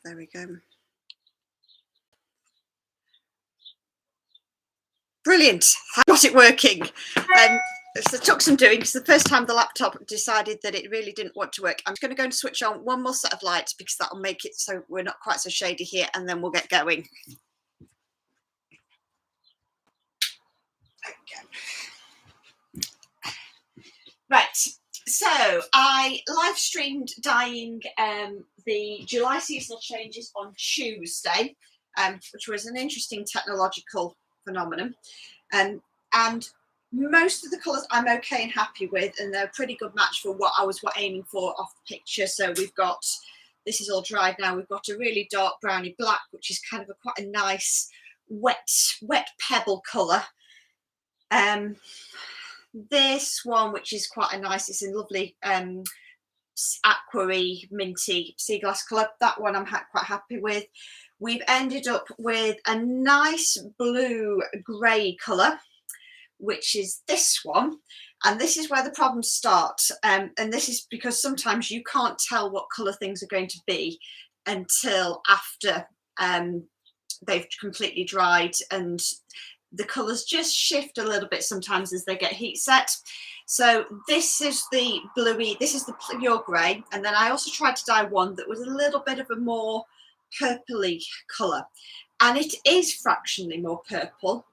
There we go. Brilliant. I got it working. So it took some doing because the first time the laptop decided that it really didn't want to work. I'm going to go and switch on one more set of lights because that'll make it so we're not quite so shady here, and then we'll get going. There we go. Right. So I live streamed dyeing the July seasonal changes on Tuesday, which was an interesting technological phenomenon. And most of the colours I'm okay and happy with, and they're a pretty good match for what I was aiming for off the picture. So we've got, this is all dried now, we've got a really dark browny black, which is kind of quite a nice wet pebble colour. This one, which is quite a nice, it's a lovely aqua-y, minty sea glass colour. That one I'm quite happy with. We've ended up with a nice blue grey colour, which is this one, and this is where the problems start, and this is because sometimes you can't tell what colour things are going to be until after they've completely dried, and the colours just shift a little bit sometimes as they get heat set. So this is the bluey, this is the pure grey, and then I also tried to dye one that was a little bit of a more purpley colour, and it is fractionally more purple.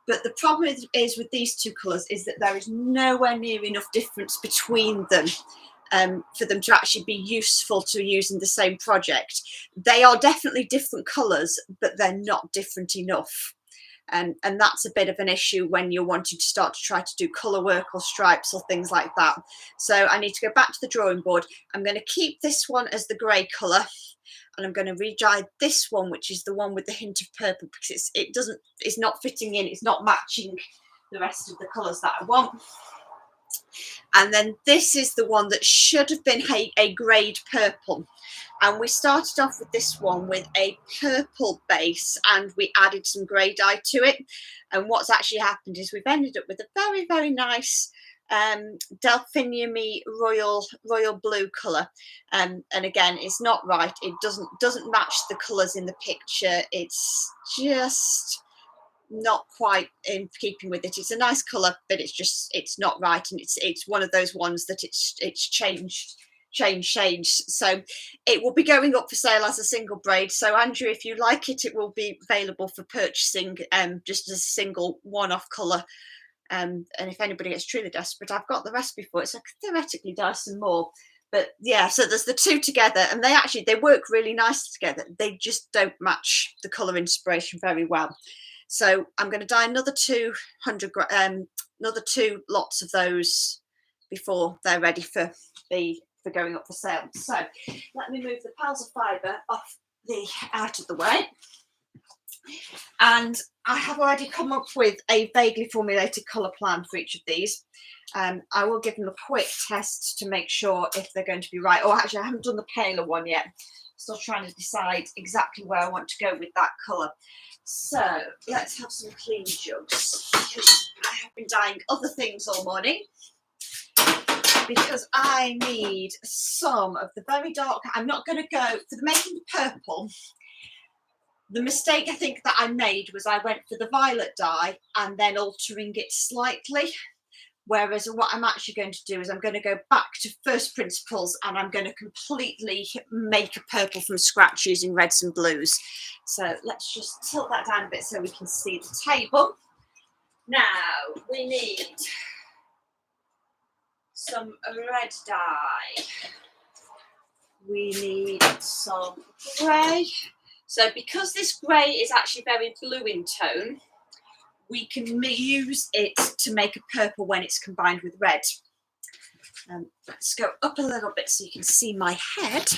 But the problem is with these two colours is that there is nowhere near enough difference between them for them to actually be useful to use in the same project. They are definitely different colours, but they're not different enough. And that's a bit of an issue when you're wanting to start to try to do colour work or stripes or things like that. So I need to go back to the drawing board. I'm going to keep this one as the grey colour, and I'm going to re-dye this one, which is the one with the hint of purple, because it's not fitting in, it's not matching the rest of the colours that I want. And then this is the one that should have been a greyed purple, and we started off with this one with a purple base and we added some grey dye to it, and what's actually happened is we've ended up with a very, very nice delphinium-y royal blue colour, and again, it's not right, it doesn't match the colours in the picture, it's just not quite in keeping with it. It's a nice colour, but it's not right, and it's one of those ones that it's changed shades. So it will be going up for sale as a single braid. So Andrew, if you like it, it will be available for purchasing just as a single one-off colour. And if anybody gets truly desperate, I've got the recipe for it, so I could theoretically dye some more. But yeah, so there's the two together, and they work really nicely together. They just don't match the colour inspiration very well. So I'm going to dye another 200 another 2 lots of those before they're ready for going up for sale. So let me move the piles of fibre out of the way. And I have already come up with a vaguely formulated colour plan for each of these. I will give them a quick test to make sure if they're going to be right. Or actually, I haven't done the paler one yet. Still trying to decide exactly where I want to go with that colour. So let's have some clean jugs, because I have been dyeing other things all morning, because I need some of the very dark. I'm not going to go for the making the purple. The mistake I think that I made was I went for the violet dye and then altering it slightly. Whereas what I'm actually going to do is I'm going to go back to first principles, and I'm going to completely make a purple from scratch using reds and blues. So let's just tilt that down a bit so we can see the table. Now we need some red dye. We need some grey. So because this grey is actually very blue in tone, we can use it to make a purple when it's combined with red. Let's go up a little bit so you can see my head.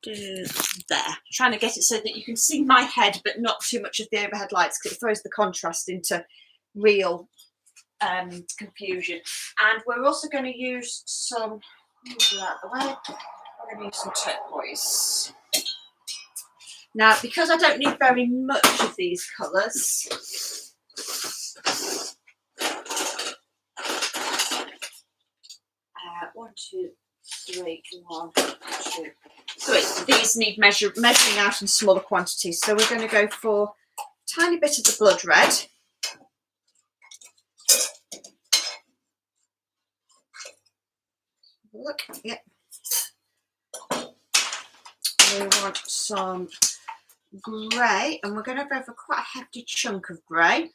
There. Trying to get it so that you can see my head, but not too much of the overhead lights, because it throws the contrast into real confusion. And we're also going to use some, move out of the way, we're going to use some turquoise. Now, because I don't need very much of these colours, 1, 2, 3, 1, 2. 3. These need measuring out in smaller quantities. So we're going to go for a tiny bit of the blood red. Look, yep. We want some grey, and we're going to go for quite a hefty chunk of grey.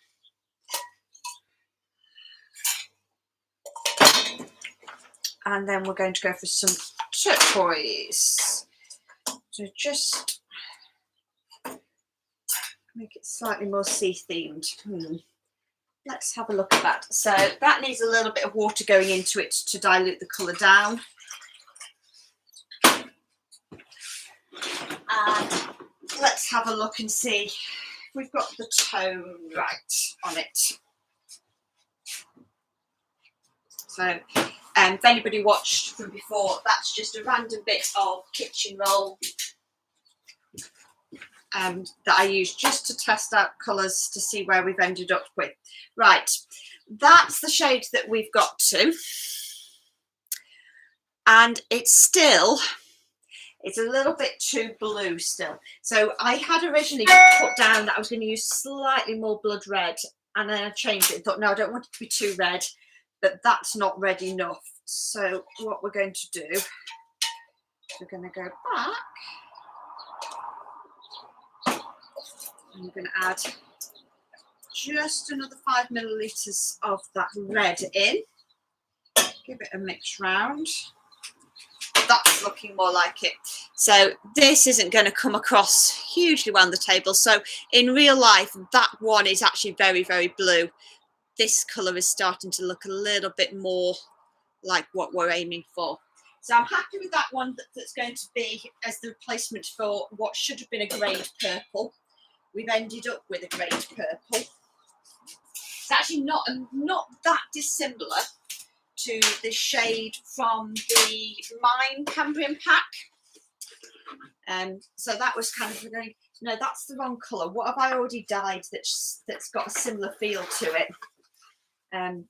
And then we're going to go for some turquoise. So just make it slightly more sea themed. Let's have a look at that. So that needs a little bit of water going into it to dilute the colour down. And let's have a look and see if we've got the tone right on it. So if anybody watched from before, that's just a random bit of kitchen roll that I use just to test out colours to see where we've ended up with. Right, that's the shade that we've got to. And it's a little bit too blue still. So I had originally put down that I was going to use slightly more blood red, and then I changed it and thought, no, I don't want it to be too red, but that's not red enough. So what we're going to do, we're going to go back, and we're going to add just another 5 millilitres of that red in. Give it a mix round. That's looking more like it. So this isn't going to come across hugely well on the table. So in real life, that one is actually very, very blue. This colour is starting to look a little bit more like what we're aiming for. So I'm happy with that one that's going to be as the replacement for what should have been a grade purple. We've ended up with a grade purple. It's actually not that dissimilar to the shade from the Mine Cambrian pack. So that was kind of going, no, that's the wrong colour. What have I already dyed that's got a similar feel to it?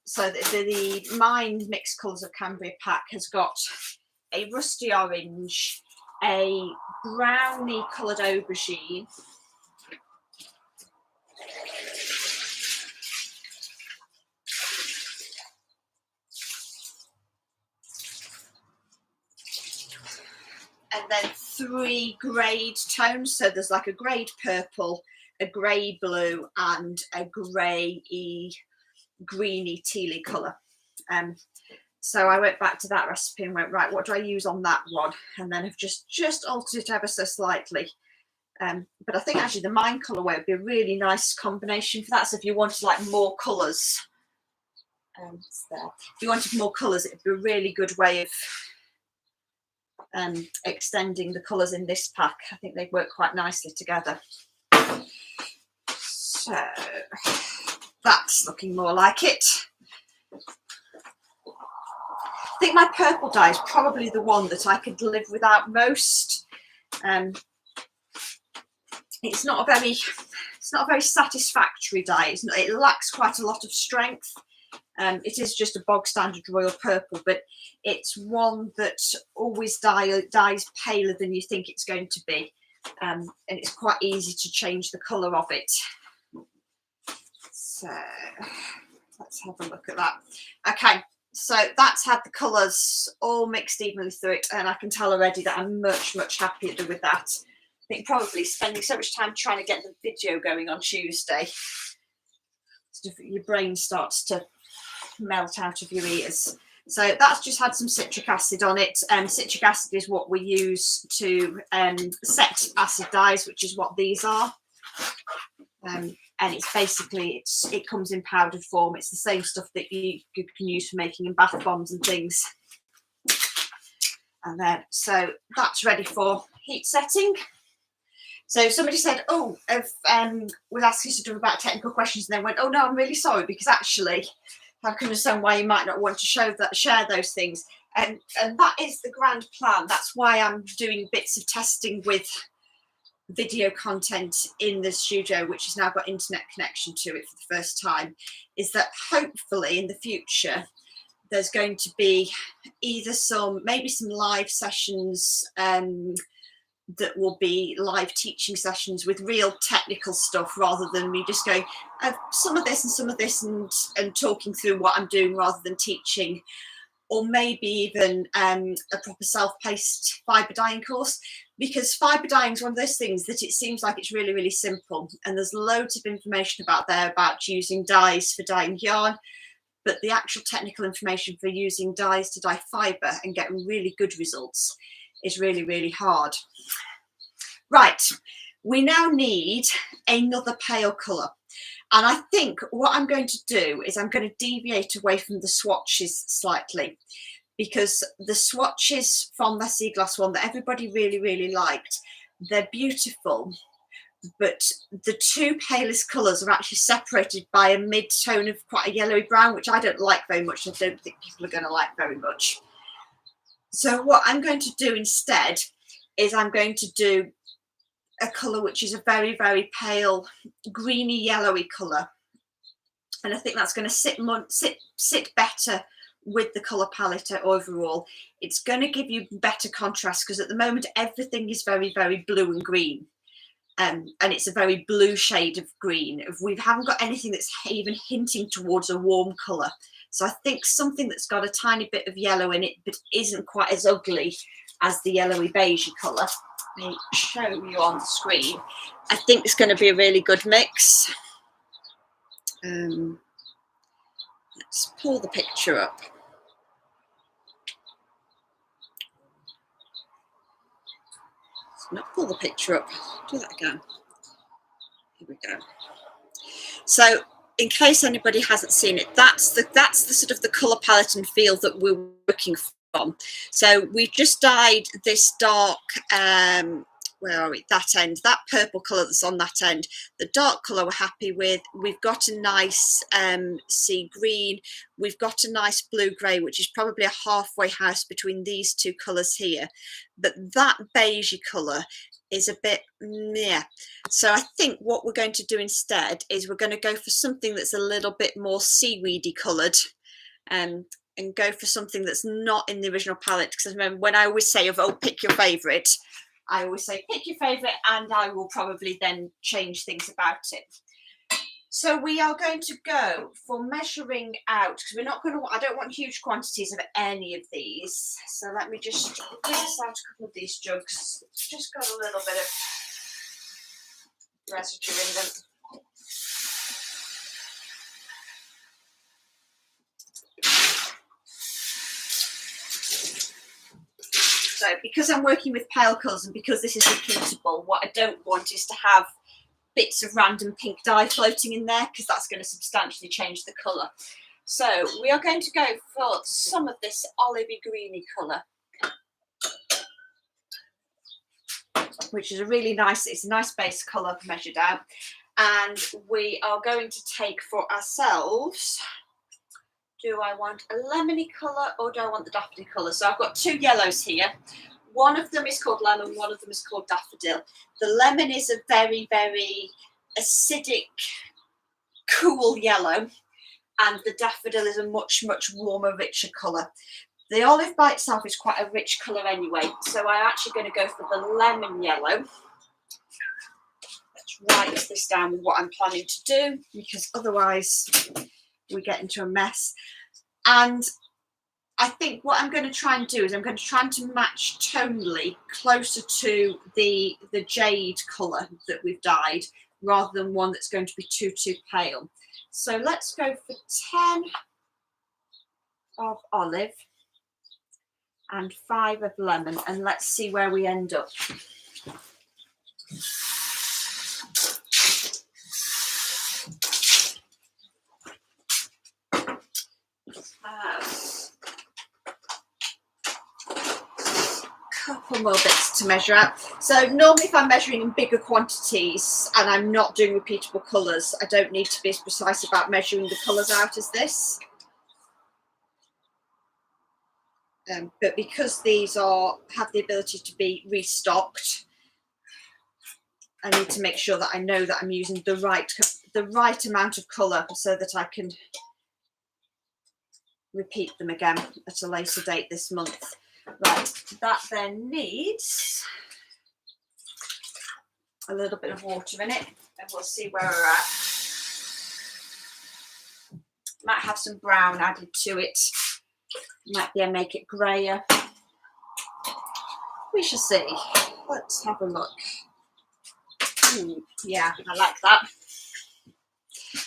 So the Mine mixed colours of Cambrian pack has got a rusty orange, a browny coloured aubergine, and then 3 grade tones. So there's like a grade purple, a grey blue, and a grey-y, greeny, tealy colour. So I went back to that recipe and went, right, what do I use on that one? And then I've just altered it ever so slightly. But I think actually the Mine colourway would be a really nice combination for that. So if you wanted like more colours, if you wanted more colours, it'd be a really good way of extending the colours in this pack. I think they work quite nicely together. So that's looking more like it. I think my purple dye is probably the one that I could live without most. It's not a very satisfactory dye. It lacks quite a lot of strength. It is just a bog standard royal purple, but it's one that always dyes paler than you think it's going to be, and it's quite easy to change the colour of it. So let's have a look at that. Okay, so that's had the colours all mixed evenly through it, and I can tell already that I'm much, much happier with that. I think probably spending so much time trying to get the video going on Tuesday, your brain starts to melt out of your ears. So that's just had some citric acid on it. Citric acid is what we use to set acid dyes, which is what these are. And it's basically, it comes in powdered form. It's the same stuff that you can use for making in bath bombs and things. And then, so that's ready for heat setting. So somebody said, oh, was asking you to do about technical questions, and then went, oh no, I'm really sorry, because actually I can understand why you might not want to share those things. And that is the grand plan. That's why I'm doing bits of testing with video content in the studio, which has now got internet connection to it for the first time, is that hopefully in the future there's going to be either maybe some live sessions that will be live teaching sessions with real technical stuff, rather than me just going some of this and some of this and talking through what I'm doing rather than teaching. Or maybe even a proper self-paced fibre dyeing course, because fibre dyeing is one of those things that it seems like it's really, really simple, and there's loads of information about using dyes for dyeing yarn, but the actual technical information for using dyes to dye fibre and getting really good results is really, really hard. Right, we now need another pale colour. And I think what I'm going to do is I'm going to deviate away from the swatches slightly, because the swatches from the sea glass one that everybody really, really liked, they're beautiful, but the two palest colours are actually separated by a mid-tone of quite a yellowy brown, which I don't like very much. I don't think people are going to like very much. So what I'm going to do instead is I'm going to do a colour which is a very, very pale greeny yellowy colour, and I think that's going to sit better with the colour palette overall. It's going to give you better contrast, because at the moment everything is very, very blue and green, and it's a very blue shade of green. We haven't got anything that's even hinting towards a warm colour, so I think something that's got a tiny bit of yellow in it but isn't quite as ugly as the yellowy beige colour. Let me show you on the screen. I think it's going to be a really good mix. Let's pull the picture up. Let's not pull the picture up. Do that again. Here we go. So, in case anybody hasn't seen it, that's the sort of the colour palette and feel that we're working from. So we've just dyed this dark, where are we? That end, that purple colour that's on that end. The dark colour we're happy with. We've got a nice sea green. We've got a nice blue grey, which is probably a halfway house between these two colours here. But that beigey colour is a bit meh. So I think what we're going to do instead is we're going to go for something that's a little bit more seaweedy coloured, and go for something that's not in the original palette. Because I remember when I always say, oh, pick your favourite, I always say pick your favourite, and I will probably then change things about it. So we are going to go for measuring out, because we're not going to, I don't want huge quantities of any of these. So let me just rinse out a couple of these jugs. It's just got a little bit of residue in them. So because I'm working with pale colours and because this is repeatable, what I don't want is to have bits of random pink dye floating in there, because that's going to substantially change the colour. So we are going to go for some of this olivey greeny colour, which is a really nice, it's a nice base colour measured out. And we are going to take for ourselves, do I want a lemony colour or do I want the daffodil colour? So I've got two yellows here. One of them is called lemon, one of them is called daffodil. The lemon is a very, very acidic, cool yellow, and the daffodil is a much, much warmer, richer colour. The olive by itself is quite a rich colour anyway, so I'm actually going to go for the lemon yellow. Let's write this down with what I'm planning to do, because otherwise we get into a mess. And I think what I'm going to try and do is I'm going to try to match tonally closer to the jade colour that we've dyed, rather than one that's going to be too pale. So let's go for 10 of olive and 5 of lemon, and let's see where we end up. Couple more bits to measure out. So normally if I'm measuring in bigger quantities and I'm not doing repeatable colours, I don't need to be as precise about measuring the colours out as this. But because these have the ability to be restocked, I need to make sure that I know that I'm using the right amount of colour so that I can repeat them again at a later date this month. Right, that then needs a little bit of water in it, and we'll see where we're at. Might have some brown added to it. Might be able to make it grayer. We shall see. Let's have a look. Yeah, I like that.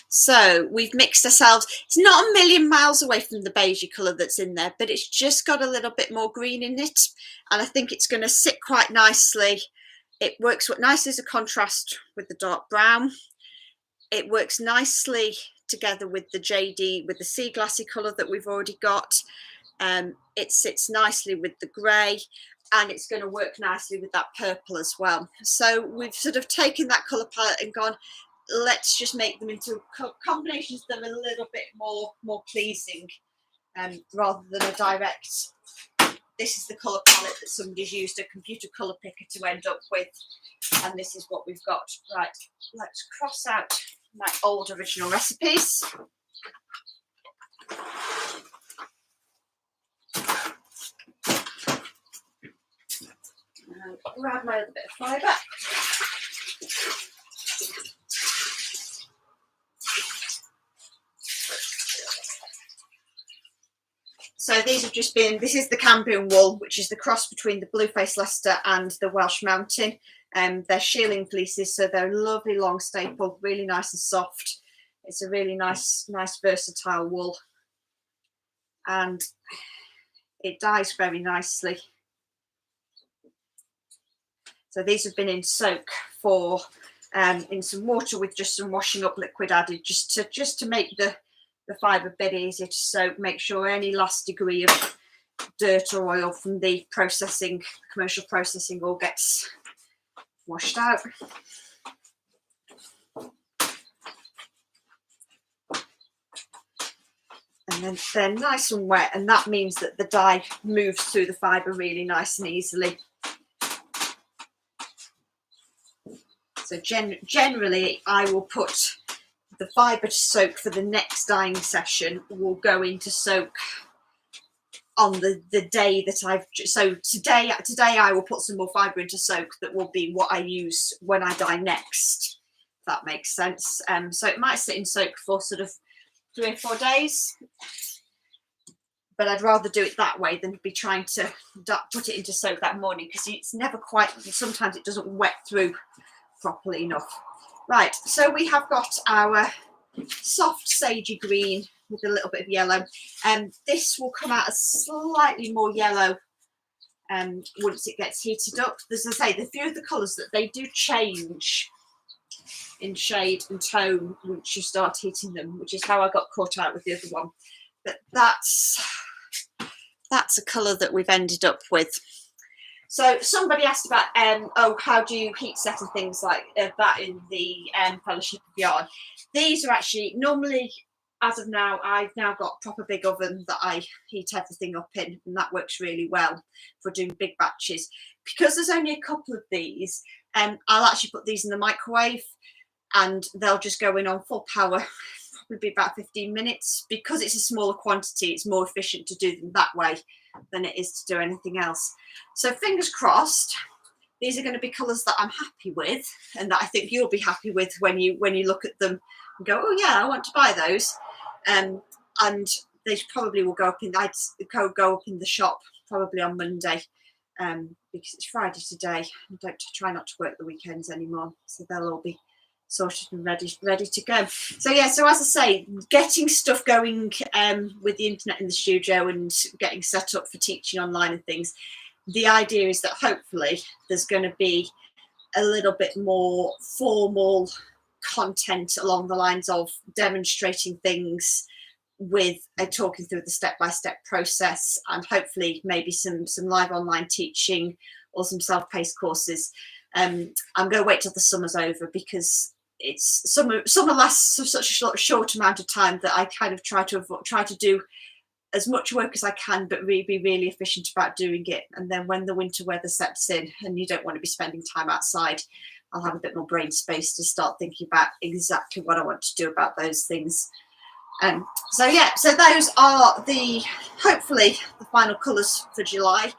So we've mixed ourselves. It's not a million miles away from the beigey colour that's in there, but it's just got a little bit more green in it, and I think it's going to sit quite nicely. It works nicely as a contrast with the dark brown. It works nicely together with the JD, with the sea glassy colour that we've already got. It sits nicely with the grey, and it's going to work nicely with that purple as well. So we've sort of taken that colour palette and gone, let's just make them into combinations that are a little bit more pleasing, rather than a direct, this is the colour palette that somebody's used a computer colour picker to end up with, and this is what we've got. Right, let's cross out my old original recipes. And grab my other bit of fibre. So these have just been, this is the Cambrian Wool, which is the cross between the Blue-Faced Leicester and the Welsh Mountain. They're shearling fleeces, so they're a lovely long staple, really nice and soft. It's a really nice versatile wool, and it dyes very nicely. So these have been in soak for in some water with just some washing up liquid added, just to make the fibre a bit easier to soak, make sure any last degree of dirt or oil from the processing, commercial processing, all gets washed out. And then they're nice and wet, and that means that the dye moves through the fibre really nice and easily. So generally I will put the fibre to soak for the next dyeing session, will go into soak on the day that I've, so today I will put some more fibre into soak that will be what I use when I dye next, if that makes sense. So it might sit in soak for sort of 3 or 4 days, but I'd rather do it that way than be trying to put it into soak that morning, because it's never quite, sometimes it doesn't wet through properly enough. Right, so we have got our soft sagey green with a little bit of yellow, and this will come out as slightly more yellow once it gets heated up. As I say, the few of the colours that they do change in shade and tone once you start heating them, which is how I got caught out with the other one. But that's a colour that we've ended up with. So somebody asked about, oh, how do you heat set and things like that in the Fellowship of Yarn. These are actually, normally, as of now, I've now got a proper big oven that I heat everything up in, and that works really well for doing big batches. Because there's only a couple of these, I'll actually put these in the microwave, and they'll just go in on full power, probably be about 15 minutes. Because it's a smaller quantity, it's more efficient to do them that way than it is to do anything else. So fingers crossed, these are going to be colours that I'm happy with, and that I think you'll be happy with when you look at them and go, oh yeah, I want to buy those. And they probably will go up in, I'd go up in the shop probably on Monday, because it's Friday today. I don't try not to work the weekends anymore, so they'll all be sorted and ready to go. So yeah, so as I say, getting stuff going with the internet in the studio and getting set up for teaching online and things, the idea is that hopefully there's going to be a little bit more formal content along the lines of demonstrating things with talking through the step-by-step process, and hopefully maybe some live online teaching or some self-paced courses. I'm going to wait till the summer's over, because it's summer lasts such a short amount of time that I kind of try to do as much work as I can, but be really efficient about doing it. And then when the winter weather sets in and you don't want to be spending time outside, I'll have a bit more brain space to start thinking about exactly what I want to do about those things. So yeah, so those are hopefully the final colours for July.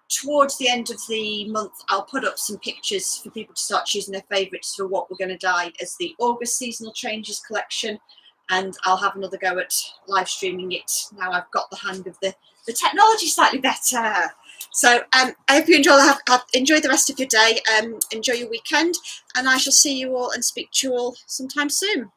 towards the end of the month, I'll put up some pictures for people to start choosing their favourites for what we're going to dye as the August seasonal changes collection, and I'll have another go at live streaming it now I've got the hang of the technology slightly better. So I hope you enjoy the rest of your day, enjoy your weekend, and I shall see you all and speak to you all sometime soon.